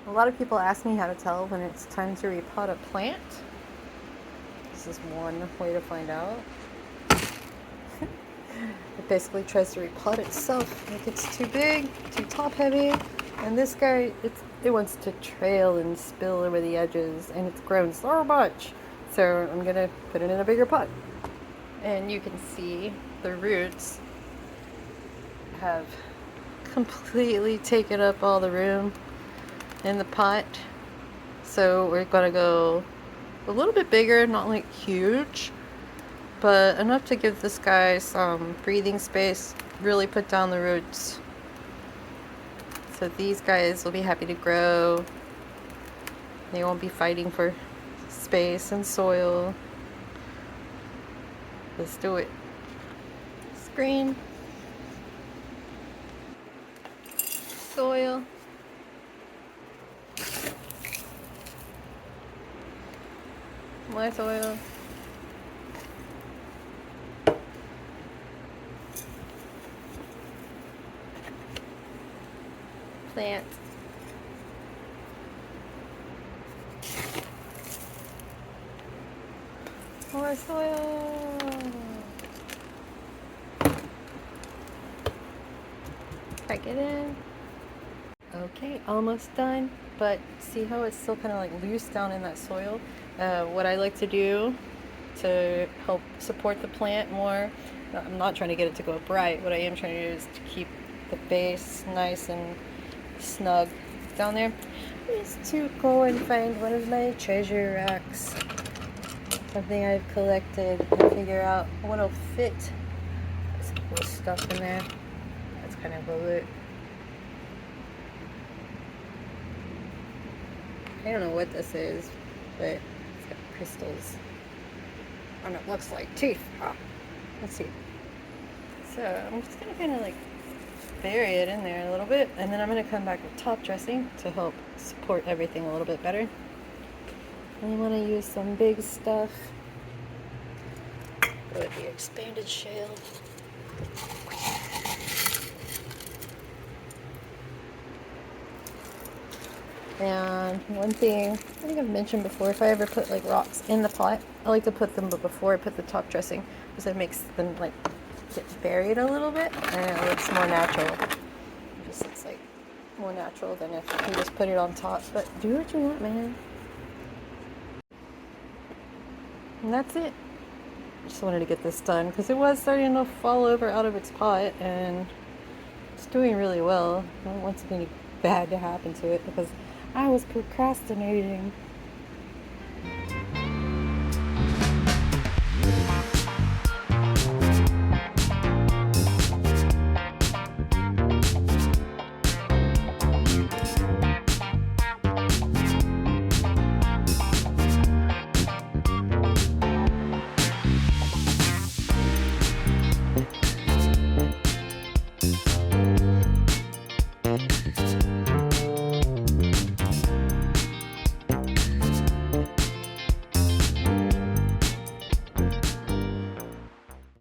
A lot of people ask me how to tell when it's time to repot a plant. This is one way to find out. It basically tries to repot itself, like it's too big, too top heavy, and this guy, it wants to trail and spill over the edges, and it's grown so much. So I'm gonna put it in a bigger pot. And you can see the roots have completely taken up all the room in the pot. So we're gonna go a little bit bigger, not like huge, but enough to give this guy some breathing space, really put down the roots. So these guys will be happy to grow. They won't be fighting for space and soil. Let's do it. Screen. Soil. My soil. Plant. More soil. Pack it in. Okay, almost done, but see how it's still kind of like loose down in that soil? What I like to do to help support the plant more, I'm not trying to get it to go up right, what I am trying to do is to keep the base nice and snug down there, is to go and find one of my treasure racks, something I've collected, and figure out what'll fit. There's cool stuff in there. That's kind of a look. I don't know what this is, but it's got crystals. And it looks like teeth. Ah, let's see. So I'm just gonna kind of like bury it in there a little bit, and then I'm gonna come back with top dressing to help support everything a little bit better. And you want to use some big stuff. Go with the expanded shale. And one thing I think I've mentioned before, if I ever put like rocks in the pot, I like to put them before I put the top dressing, because it makes them like get buried a little bit, and it looks more natural. It just looks like more natural than if you just put it on top. But do what you want, man. And that's it. Just wanted to get this done because it was starting to fall over out of its pot, and it's doing really well. I don't want something bad to happen to it because I was procrastinating.